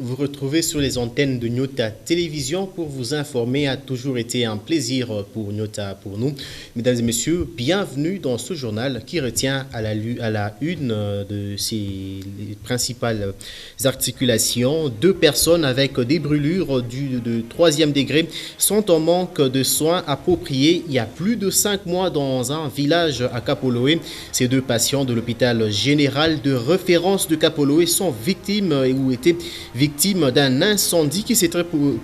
Vous retrouvez sur les antennes de Nyota Télévision pour vous informer. A toujours été un plaisir pour Nyota, pour nous. Mesdames et messieurs, bienvenue dans ce journal qui retient à la une de ses principales articulations. 2 personnes avec des brûlures de 3e degré sont en manque de soins appropriés il y a plus de 5 mois dans un village à Kapoloé. Ces 2 patients de l'hôpital général de référence de Kapoloé sont victimes ou étaient victimes d'un incendie qui s'est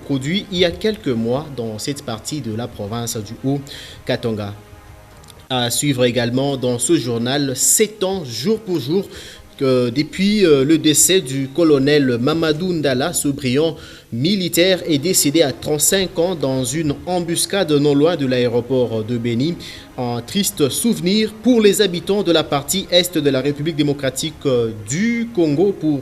produit il y a quelques mois dans cette partie de la province du Haut-Katanga. À suivre également dans ce journal, 7 ans jour pour jour depuis le décès du colonel Mamadou Ndala, ce brillant militaire est décédé à 35 ans dans une embuscade non loin de l'aéroport de Béni. Un triste souvenir pour les habitants de la partie est de la République démocratique du Congo. Pour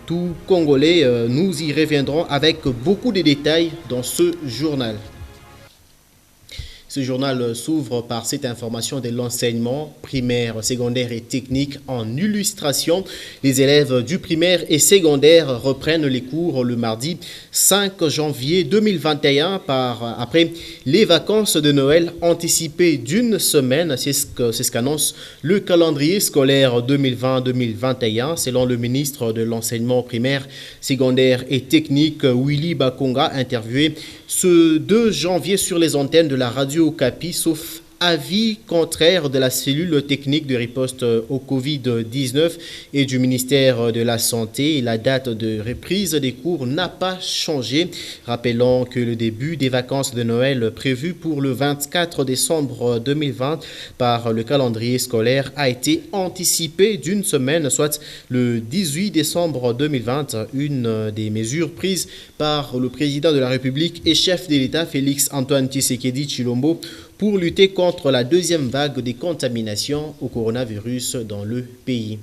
tout Congolais, nous y reviendrons avec beaucoup de détails dans ce journal. Ce journal s'ouvre par cette information de l'enseignement primaire, secondaire et technique en illustration. Les élèves du primaire et secondaire reprennent les cours le mardi 5 janvier 2021 après les vacances de Noël anticipées d'une semaine. C'est ce qu'annonce le calendrier scolaire 2020-2021 selon le ministre de l'enseignement primaire, secondaire et technique Willy Bakonga, interviewé ce 2 janvier sur les antennes de la radio Okapi, sauf avis contraire de la cellule technique de riposte au Covid-19 et du ministère de la Santé. La date de reprise des cours n'a pas changé. Rappelons que le début des vacances de Noël prévues pour le 24 décembre 2020 par le calendrier scolaire a été anticipé d'une semaine, soit le 18 décembre 2020. Une des mesures prises par le président de la République et chef de l'État, Félix Antoine Tshisekedi Tshilombo, pour lutter contre la 2e vague des contaminations au coronavirus dans le pays.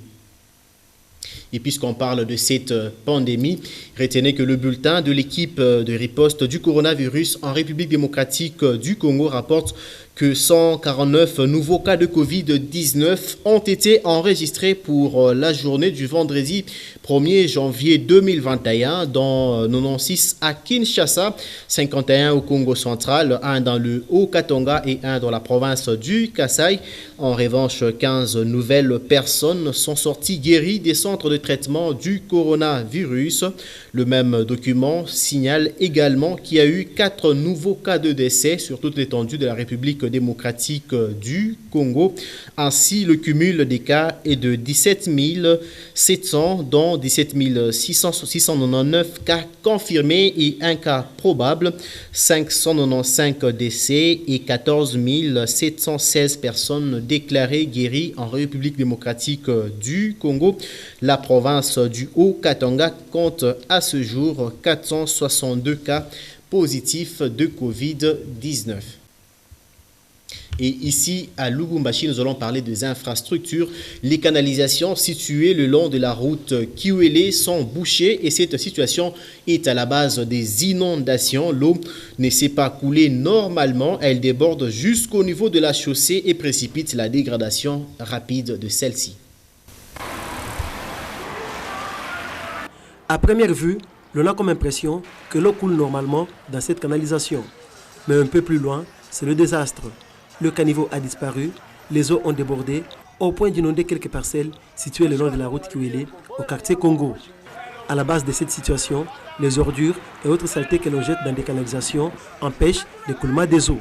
Et puisqu'on parle de cette pandémie, retenez que le bulletin de l'équipe de riposte du coronavirus en République démocratique du Congo rapporte que 149 nouveaux cas de Covid-19 ont été enregistrés pour la journée du vendredi 1er janvier 2021, dont 96 à Kinshasa, 51 au Congo central, 1 dans le Haut-Katanga et 1 dans la province du Kasaï. En revanche, 15 nouvelles personnes sont sorties guéries des centres de traitement du coronavirus. Le même document signale également qu'il y a eu 4 nouveaux cas de décès sur toute l'étendue de la République démocratique du Congo. Ainsi, le cumul des cas est de 17 700, dont 17 699 cas confirmés et 1 cas probable, 595 décès et 14 716 personnes déclarées guéries en République démocratique du Congo. La province du Haut-Katanga compte à ce jour 462 cas positifs de Covid-19. Et ici, à Lubumbashi, nous allons parler des infrastructures. Les canalisations situées le long de la route Kiwele sont bouchées et cette situation est à la base des inondations. L'eau ne s'est pas coulée normalement. Elle déborde jusqu'au niveau de la chaussée et précipite la dégradation rapide de celle-ci. À première vue, l'on a comme impression que l'eau coule normalement dans cette canalisation. Mais un peu plus loin, c'est le désastre. Le caniveau a disparu, les eaux ont débordé au point d'inonder quelques parcelles situées le long de la route Kiwele au quartier Congo. À la base de cette situation, les ordures et autres saletés que l'on jette dans des canalisations empêchent l'écoulement des eaux.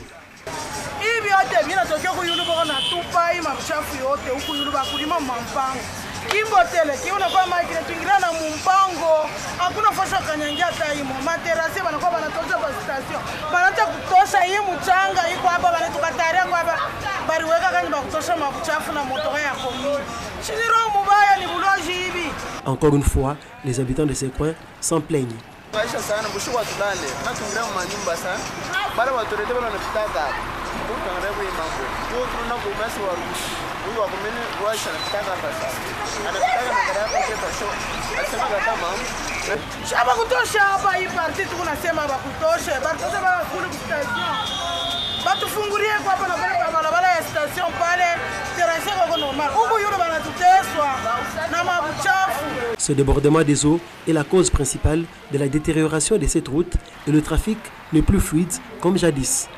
Kimbotele kiona kwa maji tuingilia na mumpango hakuna fasha kanyangia taimo materasi banakuwa banatosha kwa station banata kutosha hii mchanga iko hapa banatukataria kwa hapa bariweka kani bakutosha mabuchafu na motoka ya komuni shiniro mubaya ni buloji hivi. Encore une fois, les habitants de ces coins s'en plaignent. Maisha sana bushuwa tulale na tuingilia manyumba sana bale watorete bana napitaka kutangarebu imambo tu tunako umasi wa huyu wa kumeni ruasha napitaka hapa sasa anapitaka na gari yako kwa show asema kama shaba kutosha hapa hii party tunasema bakutosha bakutosha baba kule station batufungulie kwa hapa na pale barabara ya station pale terrasse kwa normal huko yule banatuteswa na mabuchafu Ce débordement des eaux est la cause principale de la détérioration de cette route et le trafic n'est plus fluide comme jadis.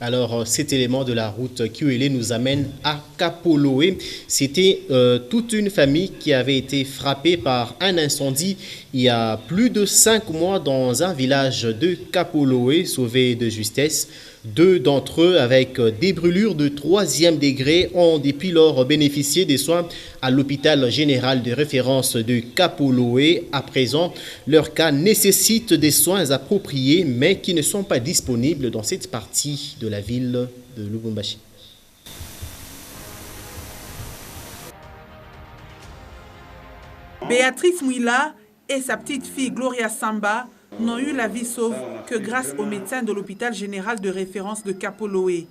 Alors, cet élément de la route QLE nous amène à Kapoloé. C'était toute une famille qui avait été frappée par un incendie il y a plus de 5 mois dans un village de Kapoloé, sauvés de justesse. 2 d'entre eux, avec des brûlures de 3e degré, ont depuis lors bénéficié des soins à l'hôpital général de référence de Kapoloé. À présent, leur cas nécessite des soins appropriés, mais qui ne sont pas disponibles dans cette partie de la ville de Lubumbashi. Béatrice Mouila et sa petite fille Gloria Samba n'ont eu la vie sauve que grâce aux médecins de l'hôpital général de référence de Kapoloé.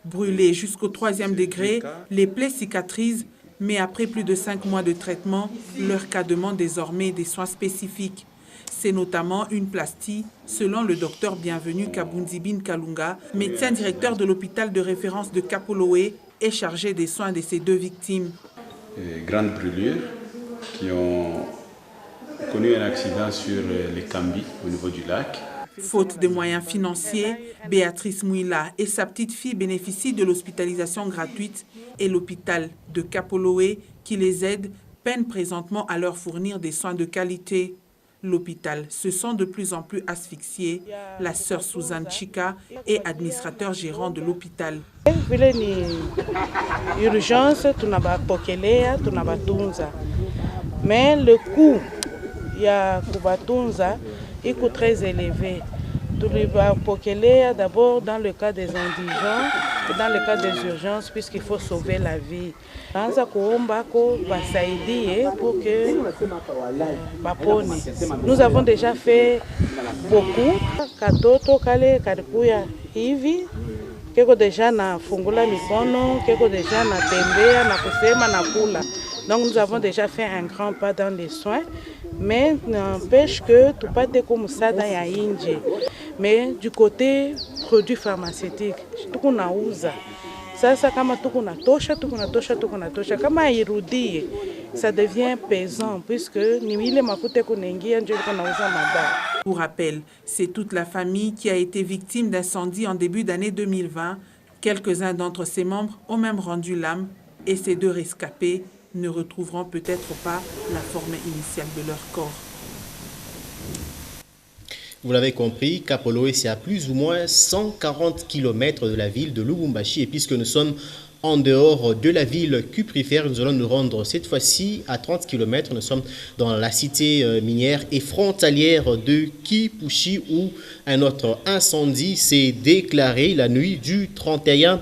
Brûlés jusqu'au 3e degré, les plaies cicatrisent, mais après plus de 5 mois de traitement, leur cas demande désormais des soins spécifiques. C'est notamment une plastie, selon le docteur Bienvenu Kabunzibine Kalunga, médecin directeur de l'hôpital de référence de Kapoloé et chargé des soins de ces 2 victimes. Grandes brûlures qui ont connu un accident sur les Kambi au niveau du lac. Faute de moyens financiers, Béatrice Mouila et sa petite fille bénéficient de l'hospitalisation gratuite et l'hôpital de Kapoloé qui les aide peine présentement à leur fournir des soins de qualité. L'hôpital se sent de plus en plus asphyxié. La sœur Suzanne Chika est administrateur gérant de l'hôpital. Urgence, mais le coût ya kubatunza iko très élevé. Tulibapokelea d'abord dans le cas des indigents et dans le cas des urgences puisqu'il faut sauver la vie. Anza kuomba ko basaidie pour que bapone. Nous avons déjà fait beaucoup. Katoto kale karikuya hivi keko deja na fungula mikono, keko deja na tembea na kusema na kula. Donc nous avons déjà fait un grand pas dans les soins, mais n'empêche que tout pas de comme ça dans ya inje. Mais du côté produits pharmaceutiques, tout qu'on a usa. Ça kama tout qu'on a tosha, kama irudie, ça devient pesant puisque ni ile makute kunengia ndio qu'on a usa mada. Pour rappel, c'est toute la famille qui a été victime d'incendie en début d'année 2020. Quelques-uns d'entre ses membres ont même rendu l'âme et ces 2 rescapés ne retrouveront peut-être pas la forme initiale de leur corps. Vous l'avez compris, Kapoloé, c'est à plus ou moins 140 km de la ville de Lubumbashi. Et puisque nous sommes en dehors de la ville cuprifère, nous allons nous rendre cette fois-ci à 30 km. Nous sommes dans la cité minière et frontalière de Kipushi où un autre incendie s'est déclaré la nuit du 31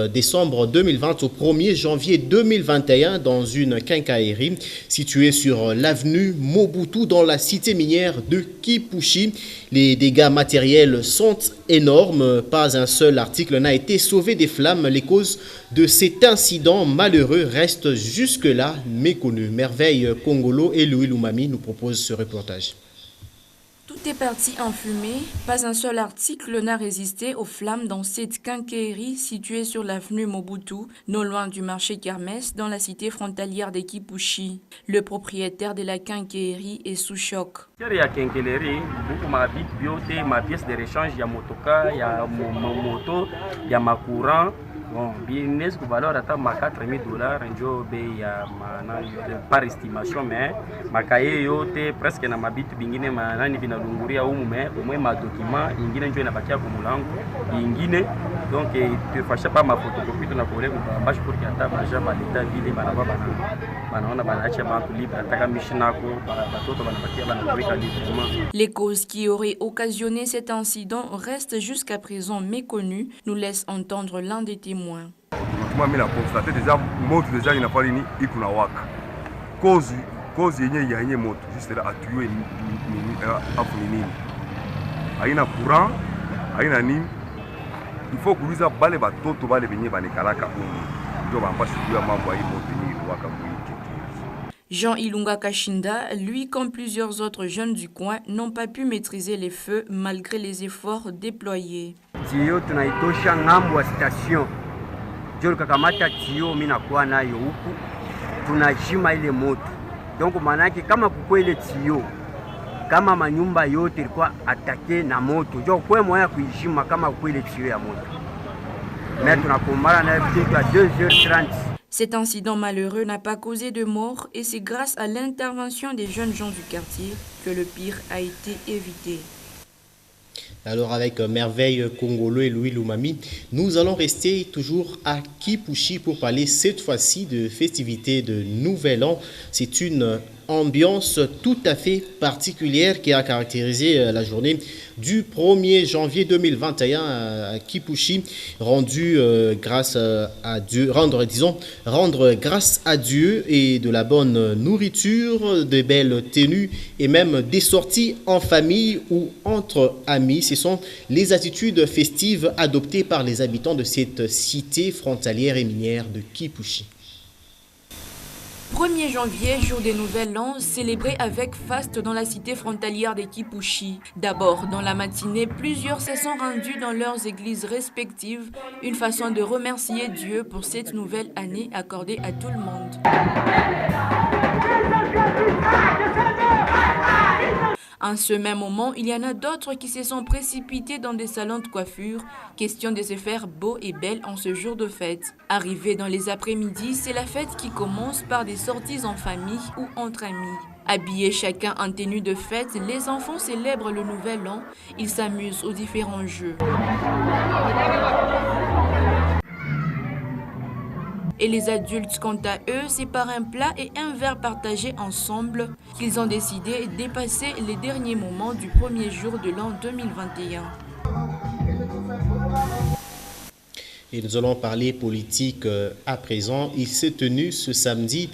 décembre 2020 au 1er janvier 2021 dans une quincaillerie située sur l'avenue Mobutu dans la cité minière de Kipushi. Les dégâts matériels sont énormes. Pas un seul article n'a été sauvé des flammes. Les causes de cet incident malheureux restent jusque-là méconnues. Merveille Congolo et Louis Lumami nous proposent ce reportage. Tout est parti en fumée. Pas un seul article n'a résisté aux flammes dans cette quincaillerie située sur l'avenue Mobutu, non loin du marché Kermès, dans la cité frontalière de Kipushi. Le propriétaire de la quincaillerie est sous choc. Il y a quincaillerie, beaucoup ma bite bioté, ma pièce de rechange, il y a motoka, il y a mon moto, il y a ma courant. Bon, business qui valeur atteint ma $4,000, njo be ya par estimation mais makaye yote presque na mabitu bingine manani vinalunguria humu mais au moins ma document ingine njo inabakia kwa mulango ingine donc tufasha pa ma photocopie tuna kole kwa bashi pour que ata baja ba leta vile banaba banaona banaacha bantu libre ataka mishinako batoto banabakia banaweka librement. Les causes qui auraient occasionné cet incident restent jusqu'à présent méconnues, nous laisse entendre l'un des témoins. Mimi na constater déjà moto déjà inafanya nini iko na waka. Cause yenye moto juste là atuwe afu nini. Haina courant, haina nini. Il faut kuuliza bale batoto bale benye banekalaka huko. Ndio bampashi kujua mambo ya moto ni waka mwiki. Jean Ilunga Kashinda, lui comme plusieurs autres jeunes du coin, n'ont pas pu maîtriser les feux malgré les efforts déployés. Sio tunaitosha ngambo ya station ndio nikakamata tio mimi nakuwa nayo huku tunajima ile moto. Donc maana yake kama kukua ile tio kama manyumba yote ilikuwa atake na moto ndio kwa moya kuijima kama kukua ile tio ya moto. Mais tunakumbana na kitu à 2h30. Cet incident malheureux n'a pas causé de mort et c'est grâce à l'intervention des jeunes gens du quartier que le pire a été évité. Alors avec Merveille Kongolo et Louis Lumami, nous allons rester toujours à Kipushi pour parler cette fois-ci de festivités de Nouvel An. C'est une ambiance tout à fait particulière qui a caractérisé la journée du 1er janvier 2021 à Kipushi, rendre grâce à Dieu et de la bonne nourriture, de belles tenues et même des sorties en famille ou entre amis. Ce sont les attitudes festives adoptées par les habitants de cette cité frontalière et minière de Kipushi. 1er janvier, jour des Nouvel An, célébré avec faste dans la cité frontalière de Kipushi. D'abord, dans la matinée, plusieurs se sont rendus dans leurs églises respectives, une façon de remercier Dieu pour cette nouvelle année accordée à tout le monde. En ce même moment, il y en a d'autres qui se sont précipités dans des salons de coiffure, question de se faire beau et belle en ce jour de fête. Arrivé dans les après-midi, c'est la fête qui commence par des sorties en famille ou entre amis. Habillés chacun en tenue de fête, les enfants célèbrent le Nouvel An, ils s'amusent aux différents jeux. Et les adultes, quant à eux, c'est par un plat et un verre partagés ensemble qu'ils ont décidé de passer les derniers moments du premier jour de l'an 2021. Et nous allons parler politique à présent. Il s'est tenu ce samedi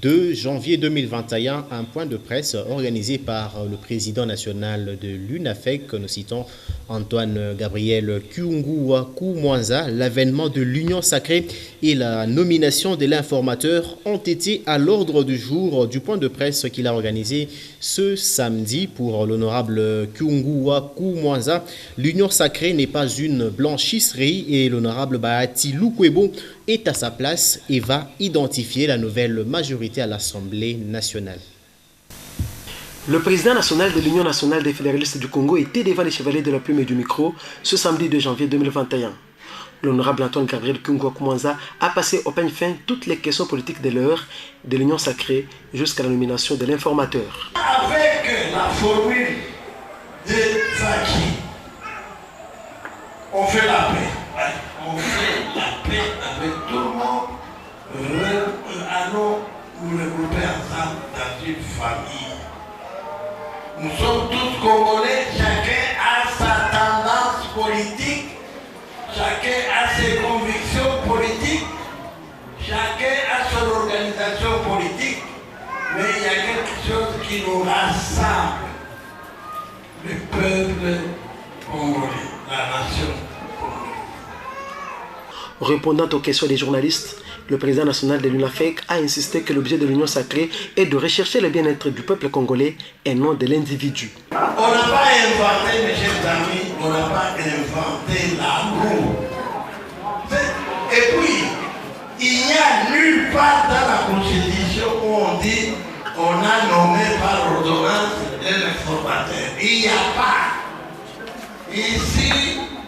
2 janvier 2021 un point de presse organisé par le président national de l'UNAFEC, nous citons Antoine Gabriel Kyungua Kumwanza. L'avènement de l'Union sacrée et la nomination de l'informateur ont été à l'ordre du jour du point de presse qu'il a organisé ce samedi pour l'honorable Kyungua Kumwanza. L'Union sacrée n'est pas une blanchisserie et l'honorable Bahati Lukwebo est à sa place et va identifier la nouvelle majorité à l'Assemblée nationale. Le président national de l'Union nationale des fédéralistes du Congo était devant les chevaliers de la plume et du micro ce samedi 2 janvier 2021. L'honorable Antoine Gabriel Kyungwa Kumwanza a passé au peigne fin toutes les questions politiques de l'heure de l'Union sacrée jusqu'à la nomination de l'informateur. Avec la formule de Zaki, on fait la paix. On fait la paix avec tout le monde. Allons nous regrouper ensemble dans une famille. Nous sommes tous Congolais, chacun a sa tendance politique, chacun a ses convictions politiques, chacun a son organisation politique, mais il y a quelque chose qui nous rassemble, le peuple congolais, la nation congolaise. Répondant aux questions des journalistes, le président national de l'UNAFEC a insisté que l'objet de l'Union sacrée est de rechercher le bien-être du peuple congolais et non de l'individu. On n'a pas inventé, mes chers amis, on n'a pas inventé l'amour. Et puis, il n'y a nulle part dans la Constitution où on dit on a nommé par ordonnance un informateur. Il n'y a pas. Ici,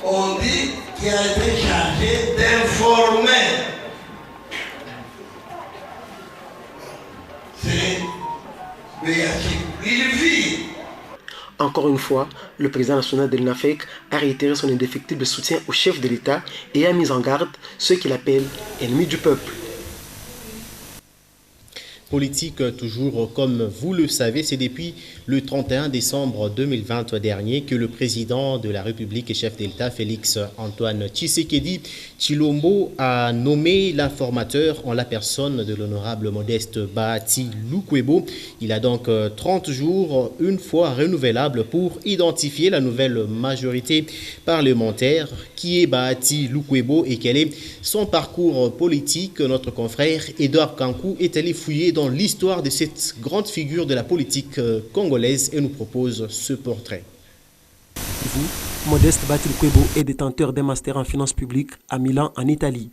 on dit qu'il a été chargé d'informer. Encore une fois, le président national de l'UNAFEC a réitéré son indéfectible soutien au chef de l'État et a mis en garde ceux qu'il appelle ennemis du peuple. Politique toujours, comme vous le savez, c'est depuis le 31 décembre 2020 dernier que le président de la République et chef d'État, Félix Antoine Tshisekedi Tshilombo, a nommé l'informateur en la personne de l'honorable Modeste Bahati Lukwebo. Il a donc 30 jours, une fois renouvelable, pour identifier la nouvelle majorité parlementaire qui est Bahati Lukwebo et quel est son parcours politique. Notre confrère Edouard Kankou est allé fouiller dans l'histoire de cette grande figure de la politique congolaise et nous propose ce portrait. Vous, Modeste Bahati Lukwebo est détenteur d'un master en finances publiques à Milan, en Italie.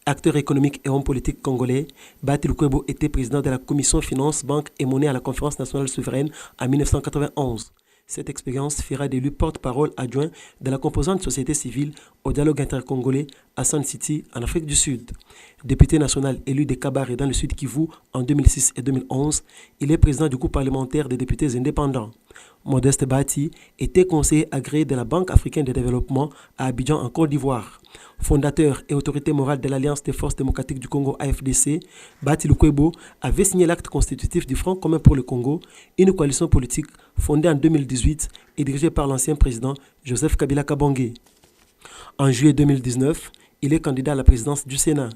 Acteur économique et homme politique congolais, Bahati Lukwebo était président de la commission Finances, Banque et Monnaie à la Conférence nationale souveraine en 1991. Cette expérience fera de lui porte-parole adjoint de la composante société civile au dialogue intercongolais à Sun City, en Afrique du Sud. Député national élu de Kabare dans le Sud Kivu en 2006 et 2011, il est président du groupe parlementaire des députés indépendants. Modeste Bahati était conseiller agréé de la Banque africaine de développement à Abidjan en Côte d'Ivoire. Fondateur et autorité morale de l'Alliance des forces démocratiques du Congo AFDC, Bahati Lukwebo avait signé l'acte constitutif du Front commun pour le Congo, une coalition politique fondée en 2018 et dirigée par l'ancien président Joseph Kabila Kabange. En juillet 2019, il est candidat à la présidence du Sénat.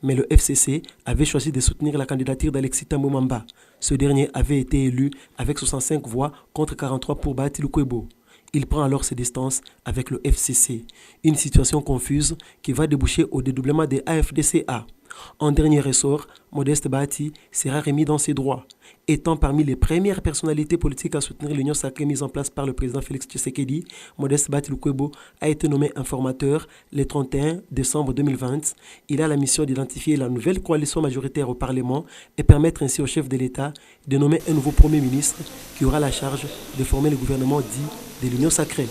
Mais le FCC avait choisi de soutenir la candidature d'Alexis Thambwe Mwamba. Ce dernier avait été élu avec 65 voix contre 43 pour Bahati Lukwebo. Il prend alors ses distances avec le FCC, une situation confuse qui va déboucher au dédoublement des AFDCA. En dernier ressort, Modeste Bahati sera remis dans ses droits. Étant parmi les premières personnalités politiques à soutenir l'union sacrée mise en place par le président Félix Tshisekedi, Modeste Bahati Lukwebo a été nommé informateur le 31 décembre 2020. Il a la mission d'identifier la nouvelle coalition majoritaire au Parlement et permettre ainsi au chef de l'État de nommer un nouveau Premier ministre qui aura la charge de former le gouvernement dit de l'union sacrée.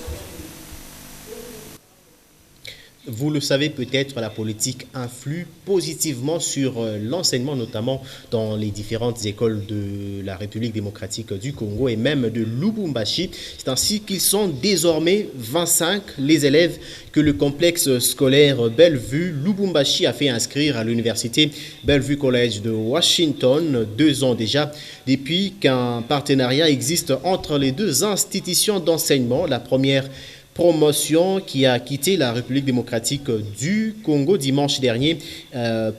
Vous le savez peut-être, la politique influe positivement sur l'enseignement, notamment dans les différentes écoles de la République démocratique du Congo et même de Lubumbashi. C'est ainsi qu'ils sont désormais 25 les élèves que le complexe scolaire Bellevue Lubumbashi a fait inscrire à l'université Bellevue College de Washington 2 ans déjà, depuis qu'un partenariat existe entre les deux institutions d'enseignement. La première promotion qui a quitté la République démocratique du Congo dimanche dernier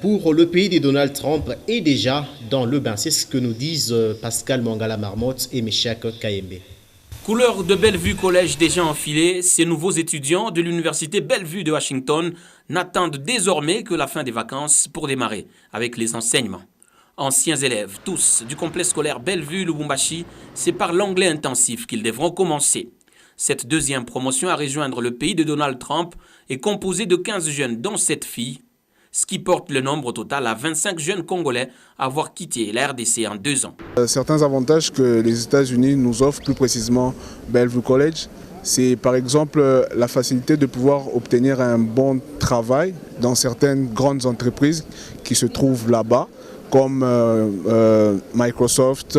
pour le pays de Donald Trump est déjà dans le bain. C'est ce que nous disent Pascal Mangala Marmotte et Meshak Kayembe. Couleur de Bellevue College déjà enfilée, ces nouveaux étudiants de l'université Bellevue de Washington n'attendent désormais que la fin des vacances pour démarrer avec les enseignements. Anciens élèves, tous du complexe scolaire Bellevue Lubumbashi, c'est par l'anglais intensif qu'ils devront commencer. Cette deuxième promotion à rejoindre le pays de Donald Trump est composée de 15 jeunes, dont 7 filles, ce qui porte le nombre au total à 25 jeunes Congolais à avoir quitté la RDC en 2 ans. Certains avantages que les États-Unis nous offrent, plus précisément Bellevue College, c'est par exemple la facilité de pouvoir obtenir un bon travail dans certaines grandes entreprises qui se trouvent là-bas, comme Microsoft,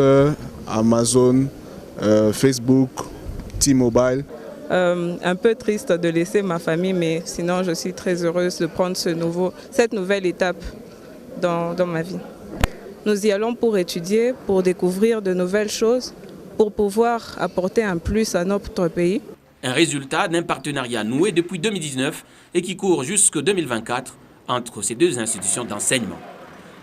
Amazon, Facebook, T-Mobile. Un peu triste de laisser ma famille, mais sinon je suis très heureuse de prendre cette nouvelle étape dans ma vie. Nous y allons pour étudier, pour découvrir de nouvelles choses, pour pouvoir apporter un plus à notre pays. Un résultat d'un partenariat noué depuis 2019 et qui court jusqu'en 2024 entre ces deux institutions d'enseignement.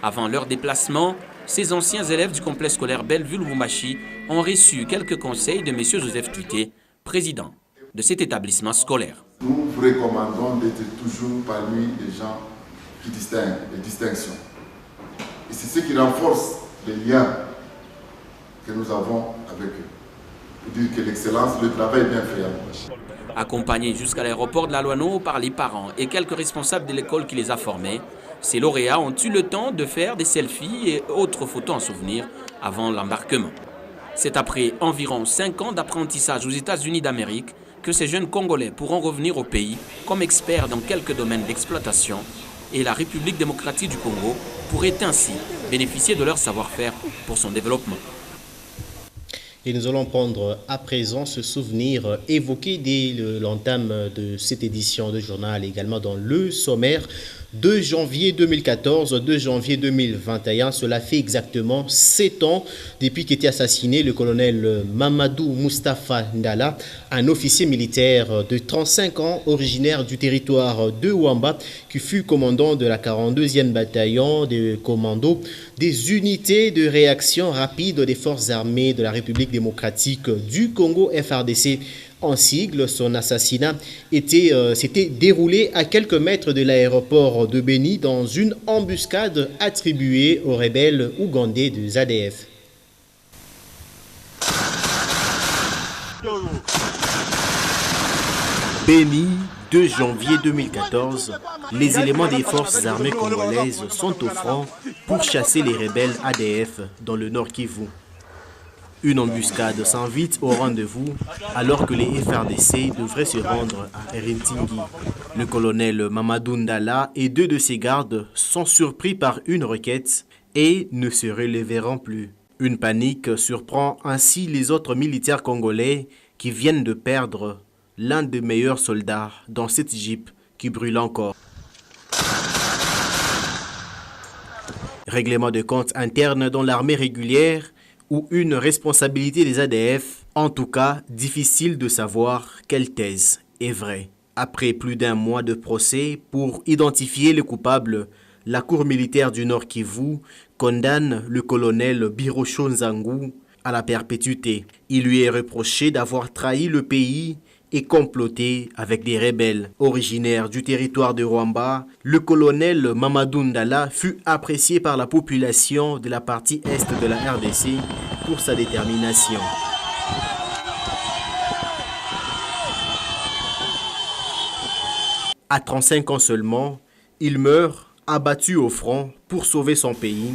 Avant leur déplacement, ces anciens élèves du complexe scolaire Bellevue Lubumbashi ont reçu quelques conseils de M. Joseph Tuité, président de cet établissement scolaire. Nous vous recommandons d'être toujours parmi les gens qui distinguent, les distinctions. Et c'est ce qui renforce les liens que nous avons avec eux. Pour dire que l'excellence, le travail est bien fait. Accompagnés jusqu'à l'aéroport de la Loano par les parents et quelques responsables de l'école qui les a formés, ces lauréats ont eu le temps de faire des selfies et autres photos en souvenir avant l'embarquement. C'est après environ 5 ans d'apprentissage aux États-Unis d'Amérique que ces jeunes Congolais pourront revenir au pays comme experts dans quelques domaines d'exploitation et la République démocratique du Congo pourrait ainsi bénéficier de leur savoir-faire pour son développement. Et nous allons prendre à présent ce souvenir évoqué dès l'entame de cette édition de journal, également dans le sommaire. 2 janvier 2014, 2 janvier 2021, cela fait exactement 7 ans depuis qu'était assassiné le colonel Mamadou Moustapha Ndala, un officier militaire de 35 ans, originaire du territoire de Ouamba, qui fut commandant de la 42e bataillon de commandos des unités de réaction rapide des forces armées de la République démocratique du Congo, FARDC. En sigle, son assassinat s'était déroulé à quelques mètres de l'aéroport de Beni dans une embuscade attribuée aux rebelles ougandais de ZADF. Beni, 2 janvier 2014, les éléments des forces armées congolaises sont au front pour chasser les rebelles ADF dans le Nord Kivu. Une embuscade s'invite au rendez-vous alors que les FRDC devraient se rendre à Erintingi. Le colonel Mamadou Ndala et 2 de ses gardes sont surpris par une requête et ne se relèveront plus. Une panique surprend ainsi les autres militaires congolais qui viennent de perdre l'un des meilleurs soldats dans cette jeep qui brûle encore. Règlement de compte interne dans l'armée régulière ou une responsabilité des ADF, en tout cas difficile de savoir quelle thèse est vraie. Après plus d'1 mois de procès pour identifier les coupables, la Cour militaire du Nord Kivu condamne le colonel Birocho Nzangu à la perpétuité. Il lui est reproché d'avoir trahi le pays et comploté avec des rebelles. Originaire du territoire de Rwamba, le colonel Mamadou Ndala fut apprécié par la population de la partie est de la RDC pour sa détermination. À 35 ans seulement, il meurt abattu au front pour sauver son pays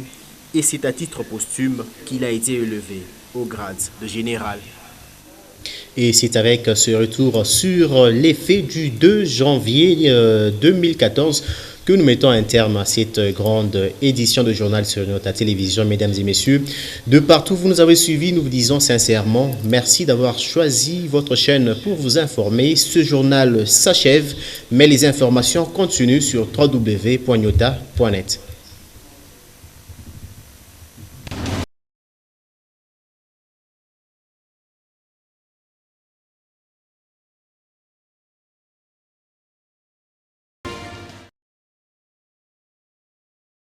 et c'est à titre posthume qu'il a été élevé au grade de général. Et c'est avec ce retour sur les faits du 2 janvier 2014 que nous mettons un terme à cette grande édition de journal sur notre télévision. Mesdames et messieurs, de partout où vous nous avez suivis, nous vous disons sincèrement merci d'avoir choisi votre chaîne pour vous informer. Ce journal s'achève, mais les informations continuent sur www.nyota.net.